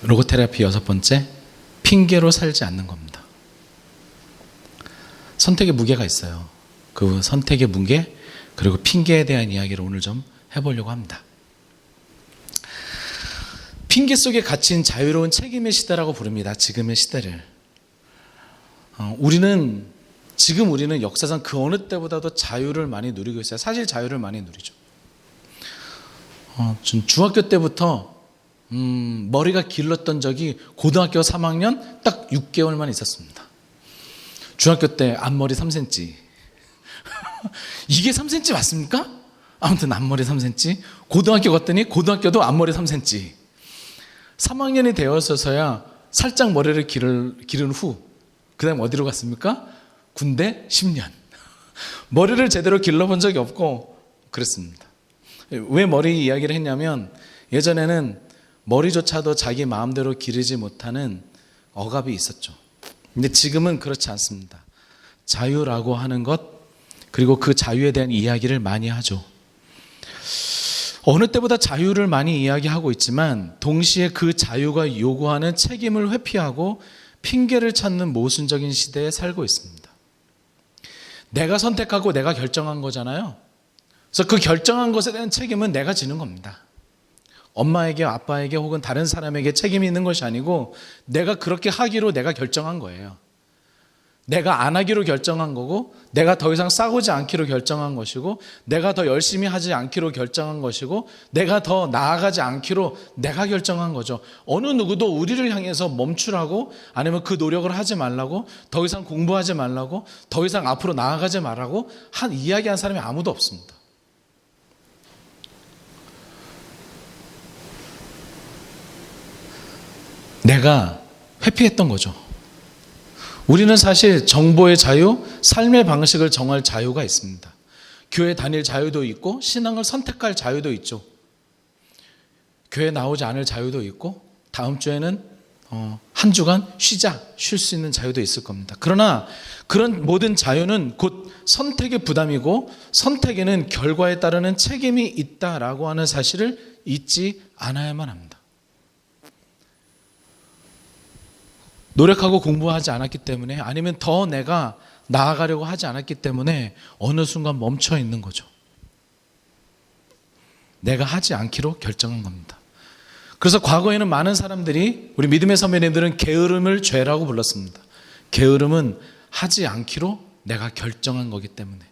로고테라피 6번째, 핑계로 살지 않는 겁니다. 선택의 무게가 있어요. 그 선택의 무게, 그리고 핑계에 대한 이야기를 오늘 좀 해보려고 합니다. 핑계 속에 갇힌 자유로운 책임의 시대라고 부릅니다. 지금의 시대를. 지금 우리는 역사상 그 어느 때보다도 자유를 많이 누리고 있어요. 사실 자유를 많이 누리죠. 중학교 때부터 머리가 길렀던 적이 고등학교 3학년 딱 6개월만 있었습니다. 중학교 때 앞머리 3cm. 이게 3cm 맞습니까? 아무튼 앞머리 3cm. 고등학교 갔더니 고등학교도 앞머리 3cm. 3학년이 되었어서야 살짝 머리를 기른 후, 그 다음 어디로 갔습니까? 군대 10년. 머리를 제대로 길러본 적이 없고 그랬습니다. 왜 머리 이야기를 했냐면, 예전에는 머리조차도 자기 마음대로 기르지 못하는 억압이 있었죠. 근데 지금은 그렇지 않습니다. 자유라고 하는 것, 그리고 그 자유에 대한 이야기를 많이 하죠. 어느 때보다 자유를 많이 이야기하고 있지만 동시에 그 자유가 요구하는 책임을 회피하고 핑계를 찾는 모순적인 시대에 살고 있습니다. 내가 선택하고 내가 결정한 거잖아요. 그래서 그 결정한 것에 대한 책임은 내가 지는 겁니다. 엄마에게, 아빠에게 혹은 다른 사람에게 책임이 있는 것이 아니고 내가 그렇게 하기로 내가 결정한 거예요. 내가 안 하기로 결정한 거고, 내가 더 이상 싸우지 않기로 결정한 것이고, 내가 더 열심히 하지 않기로 결정한 것이고, 내가 더 나아가지 않기로 내가 결정한 거죠. 어느 누구도 우리를 향해서 멈추라고, 아니면 그 노력을 하지 말라고, 더 이상 공부하지 말라고, 더 이상 앞으로 나아가지 말라고 이야기한 사람이 아무도 없습니다. 내가 회피했던 거죠. 우리는 사실 정보의 자유, 삶의 방식을 정할 자유가 있습니다. 교회 다닐 자유도 있고 신앙을 선택할 자유도 있죠. 교회 나오지 않을 자유도 있고 다음 주에는 한 주간 쉴 수 있는 자유도 있을 겁니다. 그러나 그런 모든 자유는 곧 선택의 부담이고 선택에는 결과에 따르는 책임이 있다라고 하는 사실을 잊지 않아야만 합니다. 노력하고 공부하지 않았기 때문에, 아니면 더 내가 나아가려고 하지 않았기 때문에 어느 순간 멈춰 있는 거죠. 내가 하지 않기로 결정한 겁니다. 그래서 과거에는 많은 사람들이, 우리 믿음의 선배님들은 게으름을 죄라고 불렀습니다. 게으름은 하지 않기로 내가 결정한 거기 때문에,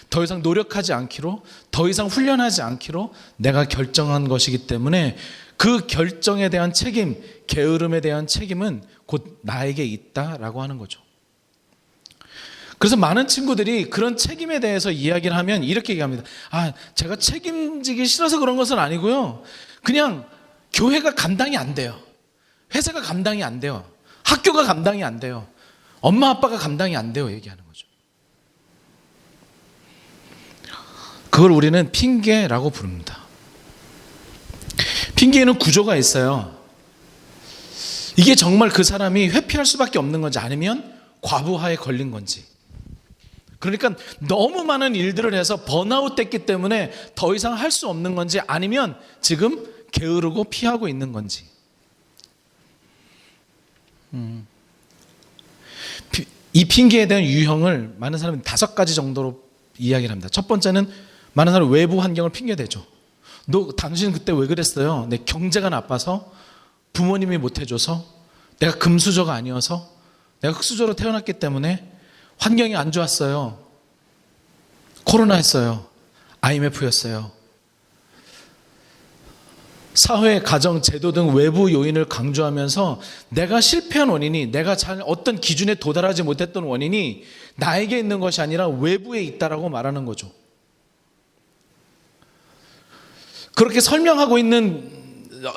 더 이상 노력하지 않기로, 더 이상 훈련하지 않기로 내가 결정한 것이기 때문에 그 결정에 대한 책임, 게으름에 대한 책임은 곧 나에게 있다라고 하는 거죠. 그래서 많은 친구들이 그런 책임에 대해서 이야기를 하면 이렇게 얘기합니다. 제가 책임지기 싫어서 그런 것은 아니고요. 그냥 교회가 감당이 안 돼요. 회사가 감당이 안 돼요. 학교가 감당이 안 돼요. 엄마 아빠가 감당이 안 돼요. 얘기하는 거죠. 그걸 우리는 핑계라고 부릅니다. 핑계에는 구조가 있어요. 이게 정말 그 사람이 회피할 수밖에 없는 건지, 아니면 과부하에 걸린 건지. 그러니까 너무 많은 일들을 해서 번아웃 됐기 때문에 더 이상 할 수 없는 건지, 아니면 지금 게으르고 피하고 있는 건지. 이 핑계에 대한 유형을 많은 사람들이 5가지 정도로 이야기를 합니다. 첫 번째는 많은 사람이 외부 환경을 핑계대죠. 당신 그때 왜 그랬어요? 내 경제가 나빠서, 부모님이 못해줘서, 내가 금수저가 아니어서, 내가 흙수저로 태어났기 때문에 환경이 안 좋았어요. 코로나 했어요. IMF였어요. 사회, 가정, 제도 등 외부 요인을 강조하면서 내가 실패한 원인이, 내가 어떤 기준에 도달하지 못했던 원인이 나에게 있는 것이 아니라 외부에 있다라고 말하는 거죠. 그렇게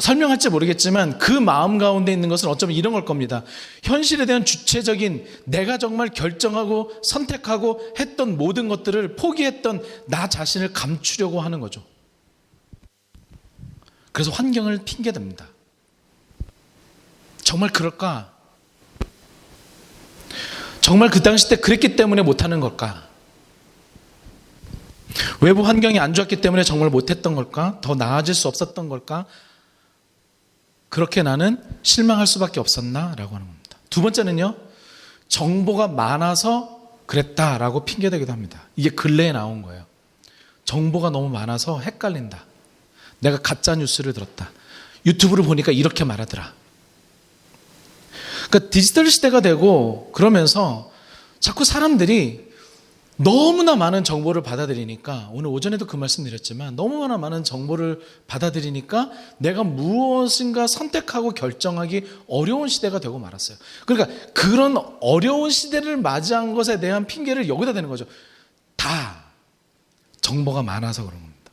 설명할지 모르겠지만 그 마음 가운데 있는 것은 어쩌면 이런 걸 겁니다. 현실에 대한 주체적인, 내가 정말 결정하고 선택하고 했던 모든 것들을 포기했던 나 자신을 감추려고 하는 거죠. 그래서 환경을 핑계댑니다. 정말 그럴까? 정말 그 당시 때 그랬기 때문에 못하는 걸까? 외부 환경이 안 좋았기 때문에 정말 못했던 걸까? 더 나아질 수 없었던 걸까? 그렇게 나는 실망할 수밖에 없었나라고 하는 겁니다. 두 번째는요, 정보가 많아서 그랬다라고 핑계대기도 합니다. 이게 근래에 나온 거예요. 정보가 너무 많아서 헷갈린다. 내가 가짜 뉴스를 들었다. 유튜브를 보니까 이렇게 말하더라. 그러니까 디지털 시대가 되고 그러면서 자꾸 사람들이 너무나 많은 정보를 받아들이니까, 오늘 오전에도 그 말씀 드렸지만, 너무나 많은 정보를 받아들이니까 내가 무엇인가 선택하고 결정하기 어려운 시대가 되고 말았어요. 그러니까 그런 어려운 시대를 맞이한 것에 대한 핑계를 여기다 대는 거죠. 다 정보가 많아서 그런 겁니다.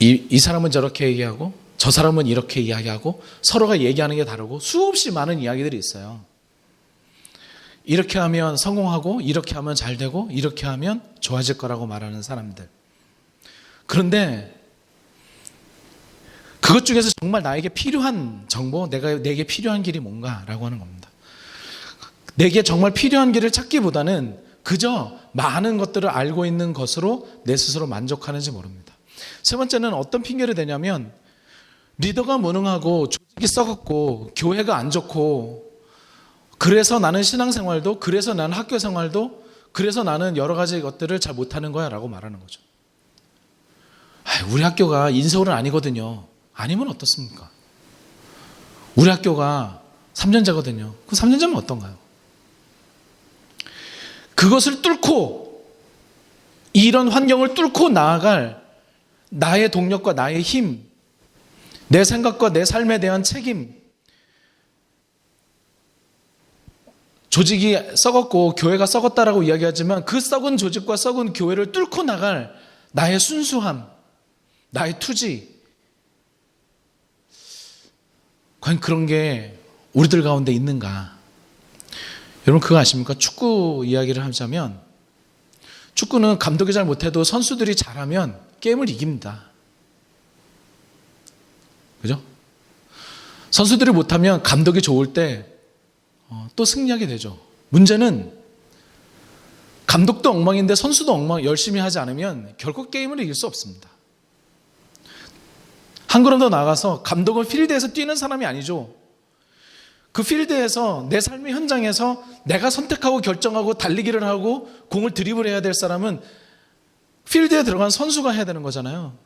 이 사람은 저렇게 얘기하고 저 사람은 이렇게 이야기하고 서로가 얘기하는 게 다르고 수없이 많은 이야기들이 있어요. 이렇게 하면 성공하고 이렇게 하면 잘 되고 이렇게 하면 좋아질 거라고 말하는 사람들. 그런데 그것 중에서 정말 나에게 필요한 정보, 내게 필요한 길이 뭔가라고 하는 겁니다. 내게 정말 필요한 길을 찾기보다는 그저 많은 것들을 알고 있는 것으로 내 스스로 만족하는지 모릅니다. 세 번째는 어떤 핑계를 대냐면, 리더가 무능하고 조직이 썩었고 교회가 안 좋고 그래서 나는 신앙생활도, 그래서 나는 학교생활도, 그래서 나는 여러 가지 것들을 잘 못하는 거야 라고 말하는 거죠. 우리 학교가 인서울은 아니거든요. 아니면 어떻습니까? 우리 학교가 3년제거든요. 그 3년제면 어떤가요? 그것을 뚫고, 이런 환경을 뚫고 나아갈 나의 동력과 나의 힘, 내 생각과 내 삶에 대한 책임, 조직이 썩었고 교회가 썩었다라고 이야기하지만 그 썩은 조직과 썩은 교회를 뚫고 나갈 나의 순수함, 나의 투지, 과연 그런 게 우리들 가운데 있는가? 여러분 그거 아십니까? 축구 이야기를 하자면, 축구는 감독이 잘 못해도 선수들이 잘하면 게임을 이깁니다. 그죠? 선수들이 못하면 감독이 좋을 때 또 승리하게 되죠. 문제는 감독도 엉망인데 선수도 열심히 하지 않으면 결국 게임을 이길 수 없습니다. 한 걸음 더 나아가서, 감독은 필드에서 뛰는 사람이 아니죠. 그 필드에서, 내 삶의 현장에서 내가 선택하고 결정하고 달리기를 하고 공을 드리블해야 될 사람은 필드에 들어간 선수가 해야 되는 거잖아요.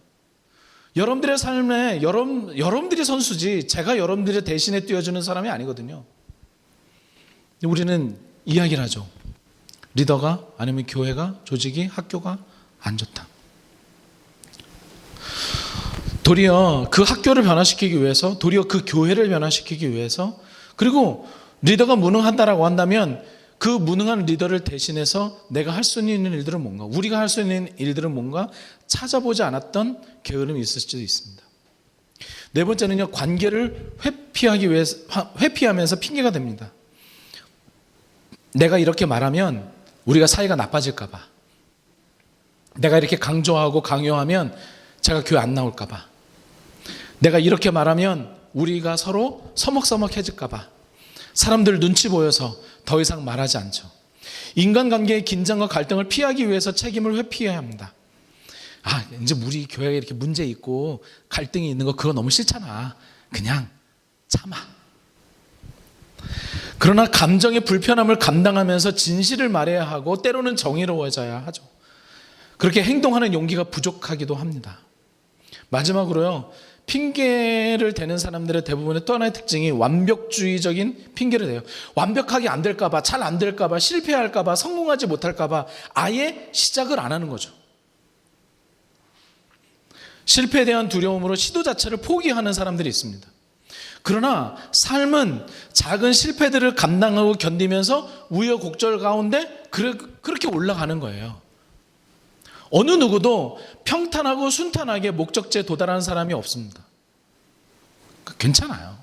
여러분들의 삶에 여러분들이 선수지 제가 여러분들의 대신에 뛰어주는 사람이 아니거든요. 우리는 이야기를 하죠. 리더가, 아니면 교회가, 조직이, 학교가 안 좋다. 도리어 그 학교를 변화시키기 위해서, 도리어 그 교회를 변화시키기 위해서, 그리고 리더가 무능하다라고 한다면 그 무능한 리더를 대신해서 내가 할 수 있는 일들은 뭔가, 우리가 할 수 있는 일들은 뭔가 찾아보지 않았던 게으름이 있을 수도 있습니다. 네 번째는요, 관계를 회피하면서 핑계가 됩니다. 내가 이렇게 말하면 우리가 사이가 나빠질까 봐, 내가 이렇게 강조하고 강요하면 제가 교회 안 나올까 봐, 내가 이렇게 말하면 우리가 서로 서먹서먹해질까 봐 사람들 눈치 보여서 더 이상 말하지 않죠. 인간관계의 긴장과 갈등을 피하기 위해서 책임을 회피해야 합니다. 이제 우리 교회에 이렇게 문제 있고 갈등이 있는 거 그거 너무 싫잖아. 그냥 참아. 그러나 감정의 불편함을 감당하면서 진실을 말해야 하고 때로는 정의로워져야 하죠. 그렇게 행동하는 용기가 부족하기도 합니다. 마지막으로요, 핑계를 대는 사람들의 대부분의 또 하나의 특징이 완벽주의적인 핑계를 대요. 완벽하게 안 될까 봐, 잘 안 될까 봐, 실패할까 봐, 성공하지 못할까 봐 아예 시작을 안 하는 거죠. 실패에 대한 두려움으로 시도 자체를 포기하는 사람들이 있습니다. 그러나 삶은 작은 실패들을 감당하고 견디면서 우여곡절 가운데 그렇게 올라가는 거예요. 어느 누구도 평탄하고 순탄하게 목적지에 도달하는 사람이 없습니다. 괜찮아요.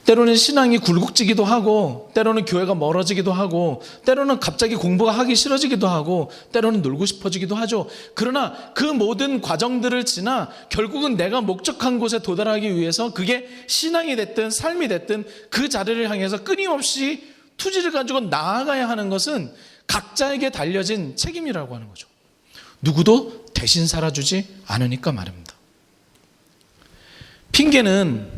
때로는 신앙이 굴곡지기도 하고, 때로는 교회가 멀어지기도 하고, 때로는 갑자기 공부가 하기 싫어지기도 하고, 때로는 놀고 싶어지기도 하죠. 그러나 그 모든 과정들을 지나 결국은 내가 목적한 곳에 도달하기 위해서, 그게 신앙이 됐든 삶이 됐든 그 자리를 향해서 끊임없이 투지를 가지고 나아가야 하는 것은 각자에게 달려진 책임이라고 하는 거죠. 누구도 대신 살아주지 않으니까 말입니다. 핑계는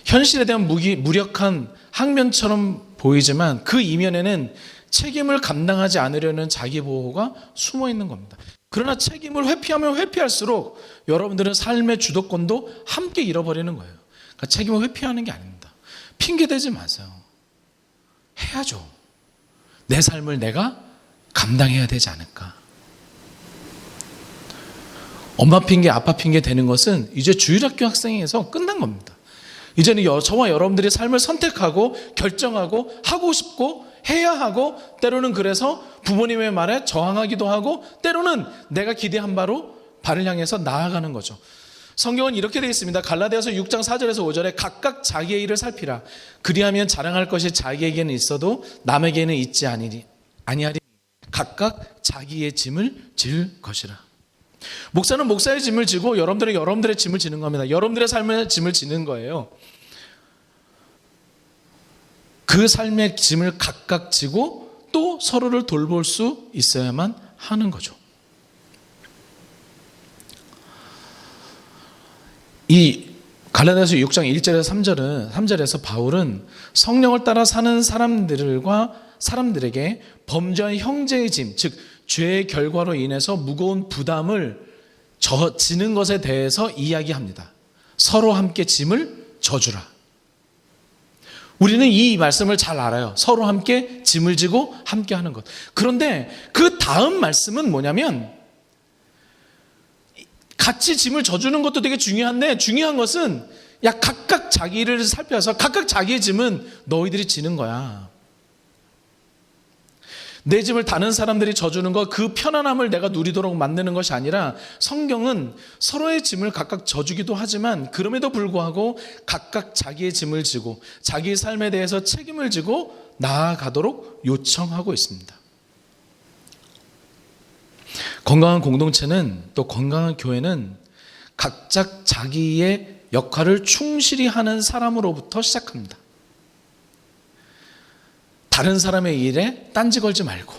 현실에 대한 무력한 항변처럼 보이지만 그 이면에는 책임을 감당하지 않으려는 자기 보호가 숨어 있는 겁니다. 그러나 책임을 회피하면 회피할수록 여러분들은 삶의 주도권도 함께 잃어버리는 거예요. 그러니까 책임을 회피하는 게 아닙니다. 핑계대지 마세요. 해야죠. 내 삶을 내가 감당해야 되지 않을까. 엄마 핑계, 아빠 핑계 되는 것은 이제 주일학교 학생에서 끝난 겁니다. 이제는 저와 여러분들이 삶을 선택하고 결정하고 하고 싶고 해야 하고, 때로는 그래서 부모님의 말에 저항하기도 하고, 때로는 내가 기대한 바로 발을 향해서 나아가는 거죠. 성경은 이렇게 되어 있습니다. 갈라디아서 6장 4절에서 5절에 각각 자기의 일을 살피라. 그리하면 자랑할 것이 자기에게는 있어도 남에게는 있지 아니하리. 각각 자기의 짐을 질 것이라. 목사는 목사의 짐을 지고 여러분들은 여러분들의 짐을 지는 겁니다. 여러분들의 삶의 짐을 지는 거예요. 그 삶의 짐을 각각 지고 또 서로를 돌볼 수 있어야만 하는 거죠. 이 갈라디아서 6장 1절에서 3절에서 바울은 성령을 따라 사는 사람들에게 범죄한 형제의 짐, 즉 죄의 결과로 인해서 무거운 부담을 지는 것에 대해서 이야기합니다. 서로 함께 짐을 져주라. 우리는 이 말씀을 잘 알아요. 서로 함께 짐을 지고 함께 하는 것. 그런데 그 다음 말씀은 뭐냐면, 같이 짐을 져주는 것도 되게 중요한데, 중요한 것은 각각 자기를 살펴서 각각 자기의 짐은 너희들이 지는 거야. 내 짐을 다른 사람들이 져주는 것, 그 편안함을 내가 누리도록 만드는 것이 아니라, 성경은 서로의 짐을 각각 져주기도 하지만 그럼에도 불구하고 각각 자기의 짐을 지고 자기의 삶에 대해서 책임을 지고 나아가도록 요청하고 있습니다. 건강한 공동체는, 또 건강한 교회는 각자 자기의 역할을 충실히 하는 사람으로부터 시작합니다. 다른 사람의 일에 딴지 걸지 말고,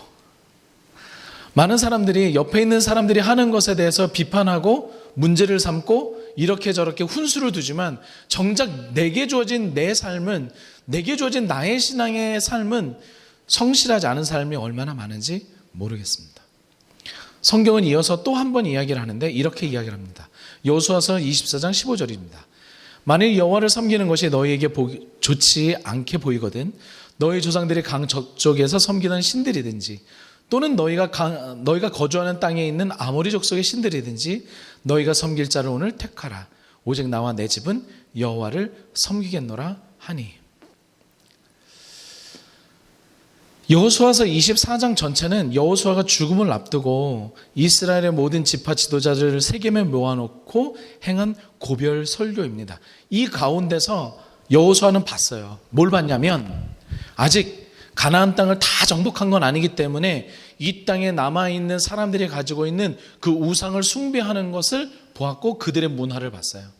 많은 사람들이 옆에 있는 사람들이 하는 것에 대해서 비판하고 문제를 삼고 이렇게 저렇게 훈수를 두지만, 정작 내게 주어진 내 삶은, 내게 주어진 나의 신앙의 삶은 성실하지 않은 삶이 얼마나 많은지 모르겠습니다. 성경은 이어서 또 한 번 이야기를 하는데 이렇게 이야기를 합니다. 여호수아서 24장 15절입니다. 만일 여호와를 섬기는 것이 너희에게 좋지 않게 보이거든 너희 조상들이 강 저쪽에서 섬기던 신들이든지, 또는 너희가 거주하는 땅에 있는 아모리 족속의 신들이든지 너희가 섬길 자를 오늘 택하라. 오직 나와 내 집은 여호와를 섬기겠노라 하니. 여호수아서 24장 전체는 여호수아가 죽음을 앞두고 이스라엘의 모든 지파 지도자들을 세겜에 모아놓고 행한 고별 설교입니다. 이 가운데서 여호수아는 봤어요. 뭘 봤냐면, 아직 가나안 땅을 다 정복한 건 아니기 때문에 이 땅에 남아있는 사람들이 가지고 있는 그 우상을 숭배하는 것을 보았고, 그들의 문화를 봤어요.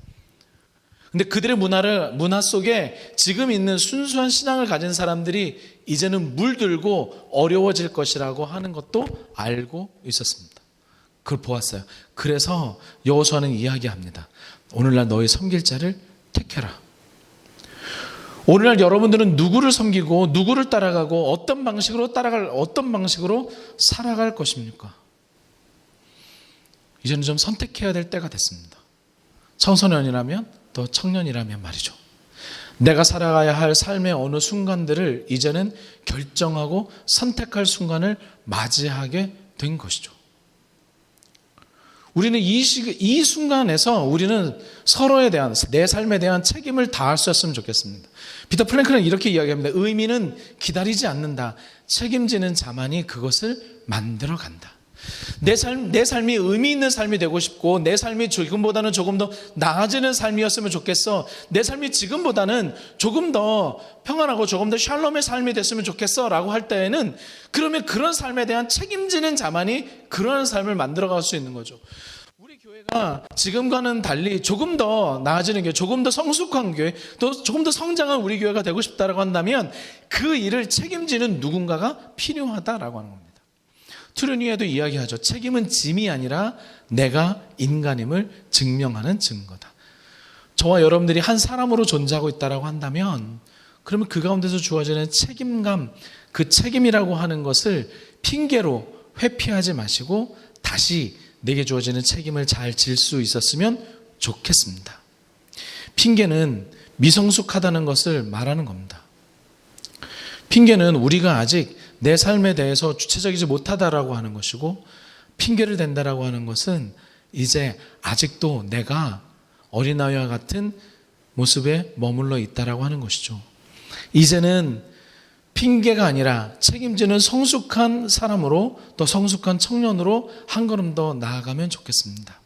근데 그들의 문화 속에 지금 있는 순수한 신앙을 가진 사람들이 이제는 물들고 어려워질 것이라고 하는 것도 알고 있었습니다. 그걸 보았어요. 그래서 여호수아는 이야기합니다. 오늘날 너희 섬길 자를 택해라. 오늘날 여러분들은 누구를 섬기고 누구를 따라가고 어떤 방식으로 살아갈 것입니까? 이제는 좀 선택해야 될 때가 됐습니다. 청소년이라면, 또 청년이라면 말이죠. 내가 살아가야 할 삶의 어느 순간들을 이제는 결정하고 선택할 순간을 맞이하게 된 것이죠. 우리는 이 순간에서 우리는 서로에 대한, 내 삶에 대한 책임을 다할 수 있으면 좋겠습니다. 피터 플랭크는 이렇게 이야기합니다. 의미는 기다리지 않는다. 책임지는 자만이 그것을 만들어간다. 내 삶이 의미 있는 삶이 되고 싶고, 내 삶이 지금보다는 조금 더 나아지는 삶이었으면 좋겠어. 내 삶이 지금보다는 조금 더 평안하고 조금 더 샬롬의 삶이 됐으면 좋겠어 라고 할 때에는, 그러면 그런 삶에 대한 책임지는 자만이 그러한 삶을 만들어갈 수 있는 거죠. 우리 교회가 지금과는 달리 조금 더 나아지는 교회, 조금 더 성숙한 교회, 또 조금 더 성장한 우리 교회가 되고 싶다라고 한다면 그 일을 책임지는 누군가가 필요하다라고 하는 겁니다. 트루니에도 이야기하죠. 책임은 짐이 아니라 내가 인간임을 증명하는 증거다. 저와 여러분들이 한 사람으로 존재하고 있다고 한다면 그러면 그 가운데서 주어지는 책임감, 그 책임이라고 하는 것을 핑계로 회피하지 마시고 다시 내게 주어지는 책임을 잘 질 수 있었으면 좋겠습니다. 핑계는 미성숙하다는 것을 말하는 겁니다. 핑계는 우리가 아직 내 삶에 대해서 주체적이지 못하다라고 하는 것이고, 핑계를 댄다라고 하는 것은 이제 아직도 내가 어린아이와 같은 모습에 머물러 있다라고 하는 것이죠. 이제는 핑계가 아니라 책임지는 성숙한 사람으로, 또 성숙한 청년으로 한 걸음 더 나아가면 좋겠습니다.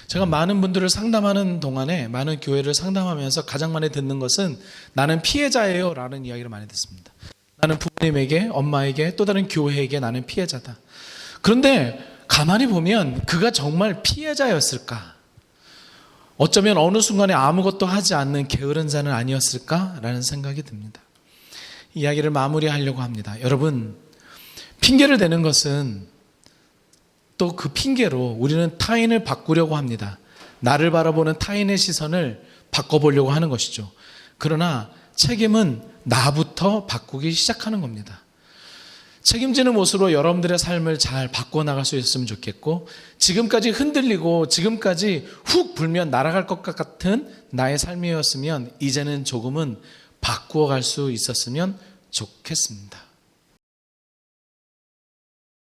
제가 많은 분들을 상담하는 동안에, 많은 교회를 상담하면서 가장 많이 듣는 것은 나는 피해자예요 라는 이야기를 많이 듣습니다. 나는 부모님에게, 엄마에게, 또 다른 교회에게 나는 피해자다. 그런데 가만히 보면 그가 정말 피해자였을까? 어쩌면 어느 순간에 아무것도 하지 않는 게으른 자는 아니었을까라는 생각이 듭니다. 이야기를 마무리하려고 합니다. 여러분, 핑계를 대는 것은 또 그 핑계로 우리는 타인을 바꾸려고 합니다. 나를 바라보는 타인의 시선을 바꿔보려고 하는 것이죠. 그러나 책임은 나부터 바꾸기 시작하는 겁니다. 책임지는 모습으로 여러분들의 삶을 잘 바꿔나갈 수 있었으면 좋겠고, 지금까지 흔들리고 지금까지 훅 불면 날아갈 것 같은 나의 삶이었으면 이제는 조금은 바꾸어갈 수 있었으면 좋겠습니다.